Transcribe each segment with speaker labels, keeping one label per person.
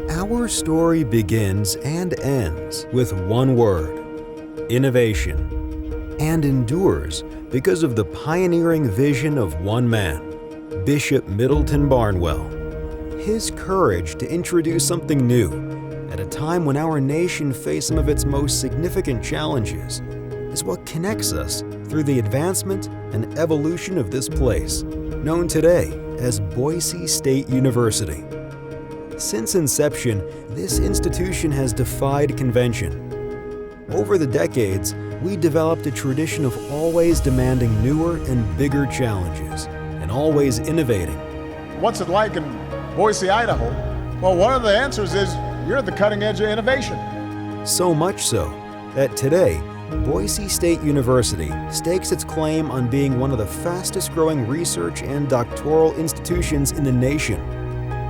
Speaker 1: Our story begins and ends with one word: innovation, and endures because of the pioneering vision of one man, Bishop Middleton Barnwell. His courage to introduce something new at a time when our nation faced some of its most significant challenges is what connects us through the advancement and evolution of this place, known today as Boise State University. Since inception, this institution has defied convention. Over the decades, we developed a tradition of always demanding newer and bigger challenges, and always innovating.
Speaker 2: What's it like in Boise, Idaho? Well, one of the answers is you're at the cutting edge of innovation.
Speaker 1: So much so that today, Boise State University stakes its claim on being one of the fastest growing research and doctoral institutions in the nation.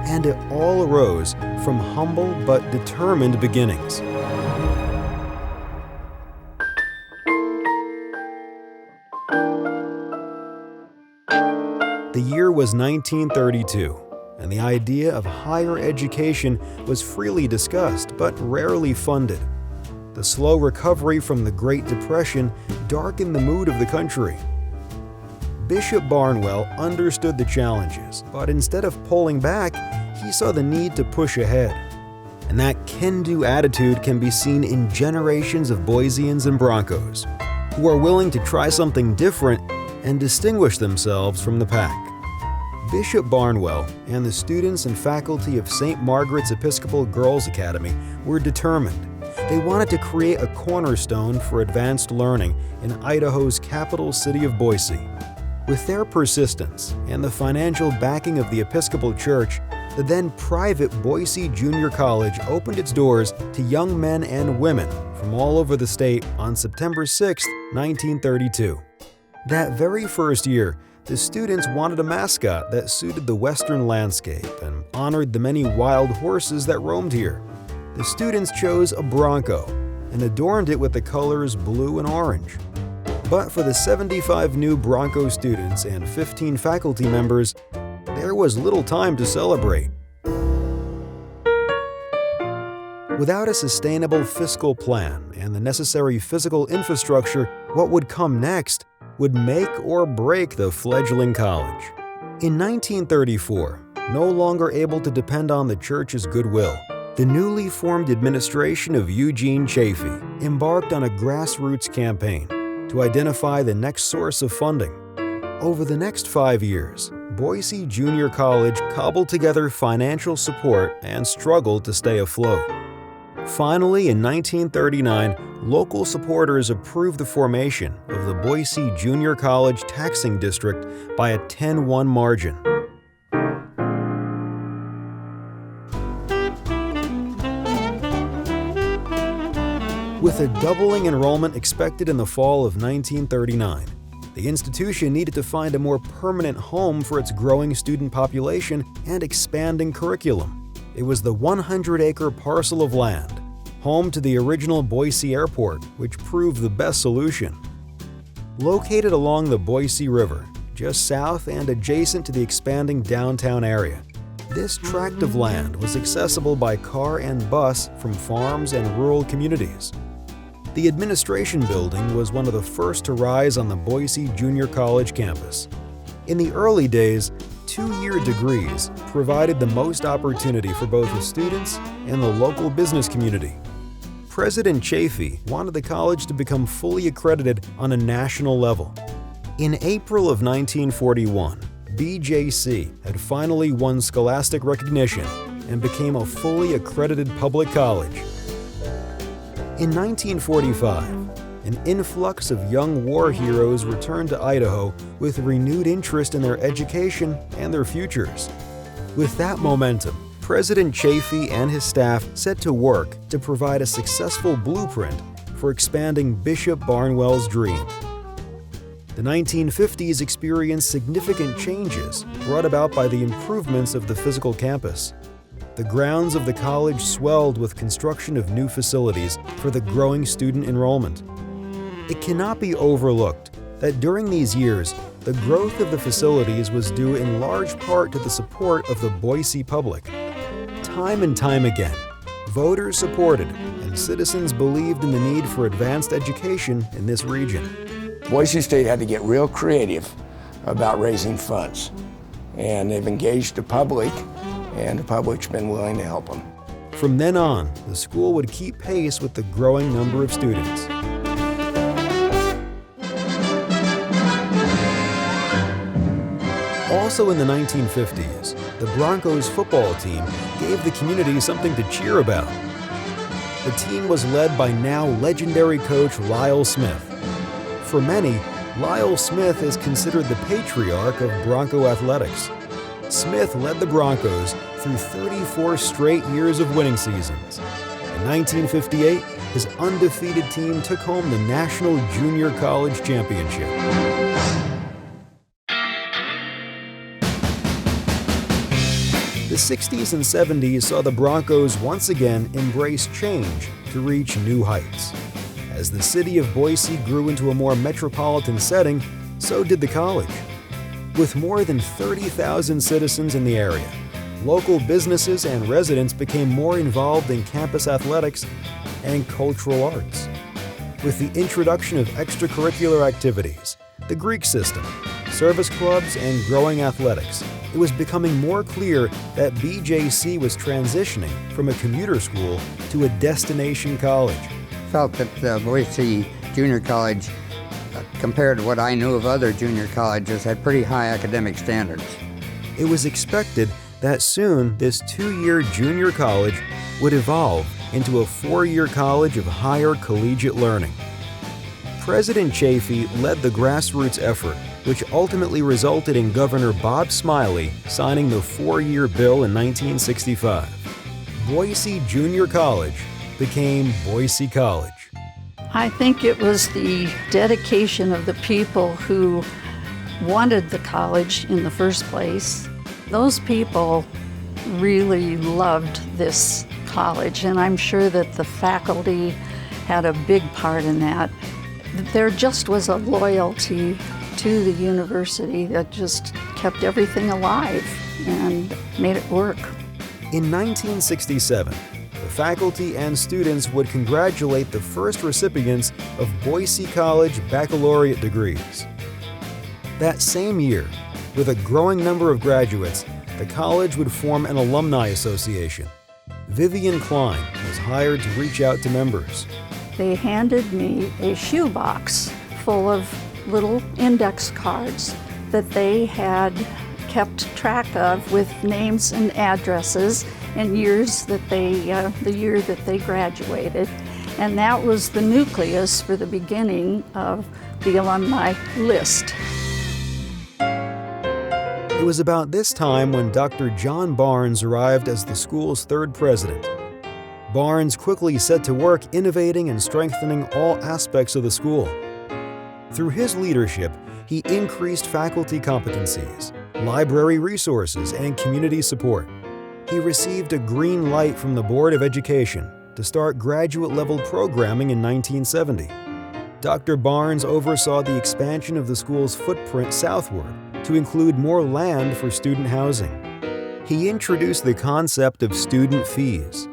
Speaker 1: And it all arose from humble but determined beginnings. The year was 1932, and the idea of higher education was freely discussed but rarely funded. The slow recovery from the Great Depression darkened the mood of the country. Bishop Barnwell understood the challenges, but instead of pulling back, he saw the need to push ahead. And that can-do attitude can be seen in generations of Boiseans and Broncos, who are willing to try something different and distinguish themselves from the pack. Bishop Barnwell and the students and faculty of St. Margaret's Episcopal Girls Academy were determined. They wanted to create a cornerstone for advanced learning in Idaho's capital city of Boise. With their persistence and the financial backing of the Episcopal Church, the then private Boise Junior College opened its doors to young men and women from all over the state on September 6, 1932. That very first year, the students wanted a mascot that suited the western landscape and honored the many wild horses that roamed here. The students chose a bronco and adorned it with the colors blue and orange. But for the 75 new Bronco students and 15 faculty members, there was little time to celebrate. Without a sustainable fiscal plan and the necessary physical infrastructure, what would come next would make or break the fledgling college. In 1934, no longer able to depend on the church's goodwill, the newly formed administration of Eugene Chafee embarked on a grassroots campaign to identify the next source of funding. Over the next 5 years, Boise Junior College cobbled together financial support and struggled to stay afloat. Finally, in 1939, local supporters approved the formation of the Boise Junior College Taxing District by a 10-1 margin. With a doubling enrollment expected in the fall of 1939, the institution needed to find a more permanent home for its growing student population and expanding curriculum. It was the 100-acre parcel of land, home to the original Boise Airport, which proved the best solution. Located along the Boise River, just south and adjacent to the expanding downtown area, this tract of land was accessible by car and bus from farms and rural communities. The administration building was one of the first to rise on the Boise Junior College campus. In the early days, 2-year degrees provided the most opportunity for both the students and the local business community. President Chafee wanted the college to become fully accredited on a national level. In April of 1941, BJC had finally won scholastic recognition and became a fully accredited public college. In 1945, an influx of young war heroes returned to Idaho with renewed interest in their education and their futures. With that momentum, President Chafee and his staff set to work to provide a successful blueprint for expanding Bishop Barnwell's dream. The 1950s experienced significant changes brought about by the improvements of the physical campus. The grounds of the college swelled with construction of new facilities for the growing student enrollment. It cannot be overlooked that during these years, the growth of the facilities was due in large part to the support of the Boise public. Time and time again, voters supported and citizens believed in the need for advanced education in this region.
Speaker 3: Boise State had to get real creative about raising funds, and they've engaged the public, and the public's been willing to help them.
Speaker 1: From then on, the school would keep pace with the growing number of students. Also in the 1950s, the Broncos football team gave the community something to cheer about. The team was led by now legendary coach Lyle Smith. For many, Lyle Smith is considered the patriarch of Bronco athletics. Smith led the Broncos through 34 straight years of winning seasons. In 1958, his undefeated team took home the National Junior College Championship. The 60s and 70s saw the Broncos once again embrace change to reach new heights. As the city of Boise grew into a more metropolitan setting, so did the college. With more than 30,000 citizens in the area, local businesses and residents became more involved in campus athletics and cultural arts. With the introduction of extracurricular activities, the Greek system, service clubs, and growing athletics, it was becoming more clear that BJC was transitioning from a commuter school to a destination college.
Speaker 4: Felt that the Boise Junior College, compared to what I knew of other junior colleges, had pretty high academic standards.
Speaker 1: It was expected that soon this 2-year junior college would evolve into a 4-year college of higher collegiate learning. President Chafee led the grassroots effort, which ultimately resulted in Governor Bob Smiley signing the 4-year bill in 1965. Boise Junior College became Boise College.
Speaker 5: I think it was the dedication of the people who wanted the college in the first place. Those people really loved this college, and I'm sure that the faculty had a big part in that. There just was a loyalty to the university that just kept everything alive and made it work.
Speaker 1: In 1967, the faculty and students would congratulate the first recipients of Boise College baccalaureate degrees. That same year, with a growing number of graduates, the college would form an alumni association. Vivian Klein was hired to reach out to members.
Speaker 5: They handed me a shoebox full of little index cards that they had kept track of with names and addresses and years that the year that they graduated. And that was the nucleus for the beginning of the alumni list.
Speaker 1: It was about this time when Dr. John Barnes arrived as the school's 3rd president. Barnes quickly set to work innovating and strengthening all aspects of the school. Through his leadership, he increased faculty competencies, library resources, and community support. He received a green light from the Board of Education to start graduate-level programming in 1970. Dr. Barnes oversaw the expansion of the school's footprint southward to include more land for student housing. He introduced the concept of student fees.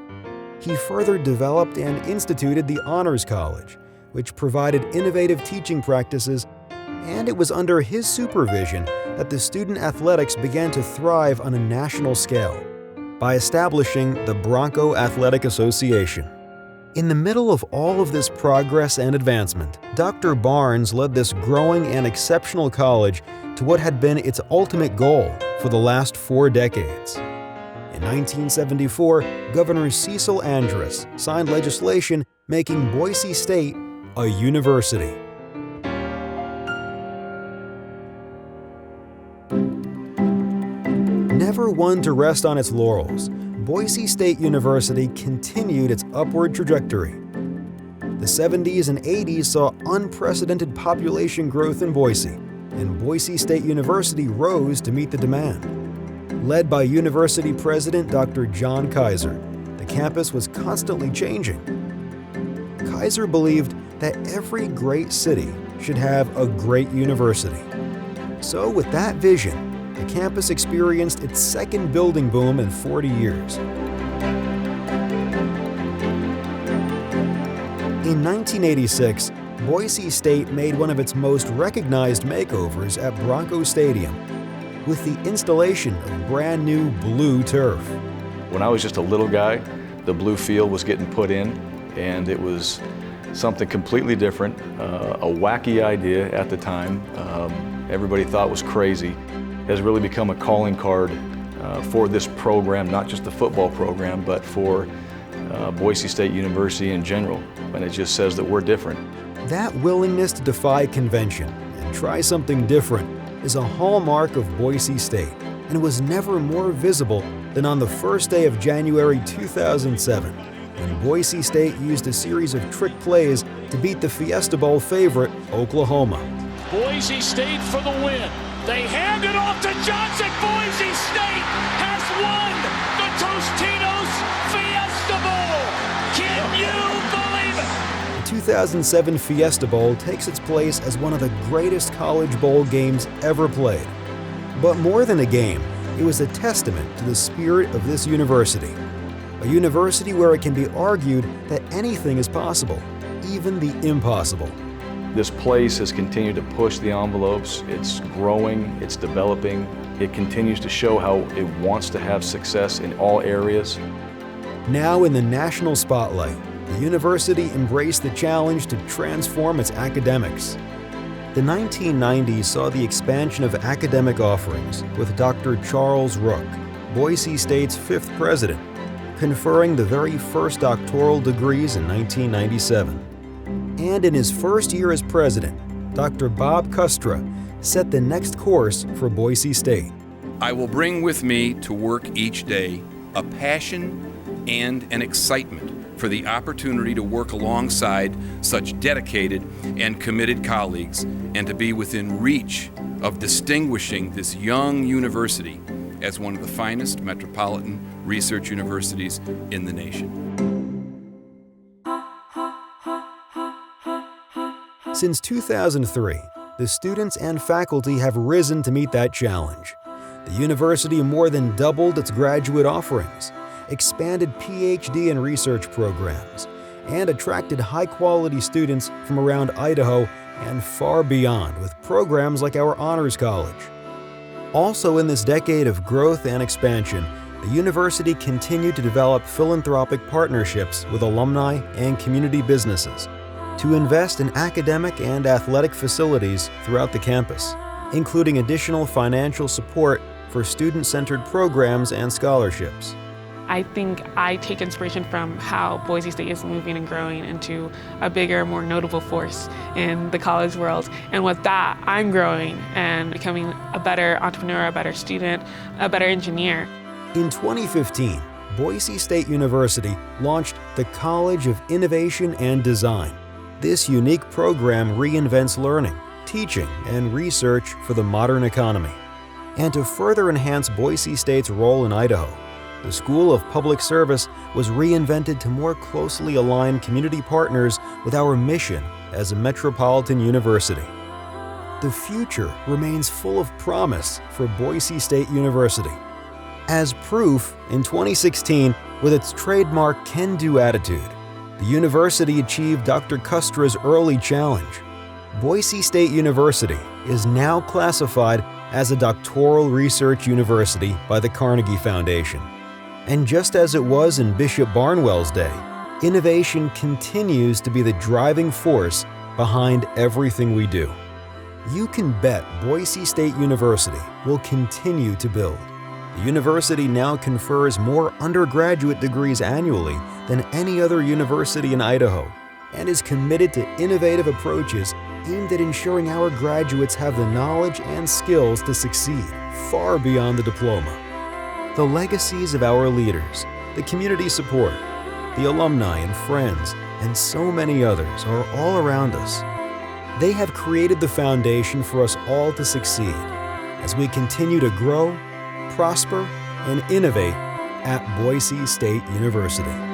Speaker 1: He further developed and instituted the Honors College, which provided innovative teaching practices, and it was under his supervision that the student athletics began to thrive on a national scale by establishing the Bronco Athletic Association. In the middle of all of this progress and advancement, Dr. Barnes led this growing and exceptional college to what had been its ultimate goal for the last 4 decades. In 1974, Governor Cecil Andrus signed legislation making Boise State a university. Never one to rest on its laurels, Boise State University continued its upward trajectory. The 70s and 80s saw unprecedented population growth in Boise, and Boise State University rose to meet the demand. Led by University President Dr. John Kaiser, the campus was constantly changing. Kaiser believed that every great city should have a great university. So with that vision, the campus experienced its second building boom in 40 years. In 1986, Boise State made one of its most recognized makeovers at Bronco Stadium with the installation of brand new blue turf.
Speaker 6: When I was just a little guy, the blue field was getting put in, and it was something completely different, a wacky idea at the time. Everybody thought was crazy. It has really become a calling card for this program, not just the football program, but for Boise State University in general. And it just says that we're different.
Speaker 1: That willingness to defy convention and try something different is a hallmark of Boise State, and was never more visible than on the first day of January 2007, when Boise State used a series of trick plays to beat the Fiesta Bowl favorite, Oklahoma.
Speaker 7: Boise State for the win. They hand it off to Johnson. Boise State has won the Tostitos Fiesta Bowl. Can you believe it?
Speaker 1: The 2007 Fiesta Bowl takes its place as one of the greatest college bowl games ever played. But more than a game, it was a testament to the spirit of this university. A university where it can be argued that anything is possible, even the impossible.
Speaker 6: This place has continued to push the envelopes. It's growing, it's developing. It continues to show how it wants to have success in all areas.
Speaker 1: Now in the national spotlight, the university embraced the challenge to transform its academics. The 1990s saw the expansion of academic offerings with Dr. Charles Rook, Boise State's 5th president, conferring the very first doctoral degrees in 1997. And in his first year as president, Dr. Bob Kustra set the next course for Boise State.
Speaker 8: I will bring with me to work each day a passion and an excitement for the opportunity to work alongside such dedicated and committed colleagues and to be within reach of distinguishing this young university as one of the finest metropolitan research universities in the nation.
Speaker 1: Since 2003, the students and faculty have risen to meet that challenge. The university more than doubled its graduate offerings, expanded PhD and research programs, and attracted high-quality students from around Idaho and far beyond with programs like our Honors College. Also in this decade of growth and expansion, the university continued to develop philanthropic partnerships with alumni and community businesses to invest in academic and athletic facilities throughout the campus, including additional financial support for student-centered programs and scholarships.
Speaker 9: I think I take inspiration from how Boise State is moving and growing into a bigger, more notable force in the college world. And with that, I'm growing and becoming a better entrepreneur, a better student, a better engineer.
Speaker 1: In 2015, Boise State University launched the College of Innovation and Design. This unique program reinvents learning, teaching, and research for the modern economy. And to further enhance Boise State's role in Idaho, the School of Public Service was reinvented to more closely align community partners with our mission as a metropolitan university. The future remains full of promise for Boise State University. As proof, in 2016, with its trademark can-do attitude, the university achieved Dr. Kustra's early challenge. Boise State University is now classified as a doctoral research university by the Carnegie Foundation. And just as it was in Bishop Barnwell's day, innovation continues to be the driving force behind everything we do. You can bet Boise State University will continue to build. The university now confers more undergraduate degrees annually than any other university in Idaho, and is committed to innovative approaches aimed at ensuring our graduates have the knowledge and skills to succeed far beyond the diploma. The legacies of our leaders, the community support, the alumni and friends, and so many others are all around us. They have created the foundation for us all to succeed as we continue to grow, prosper, and innovate at Boise State University.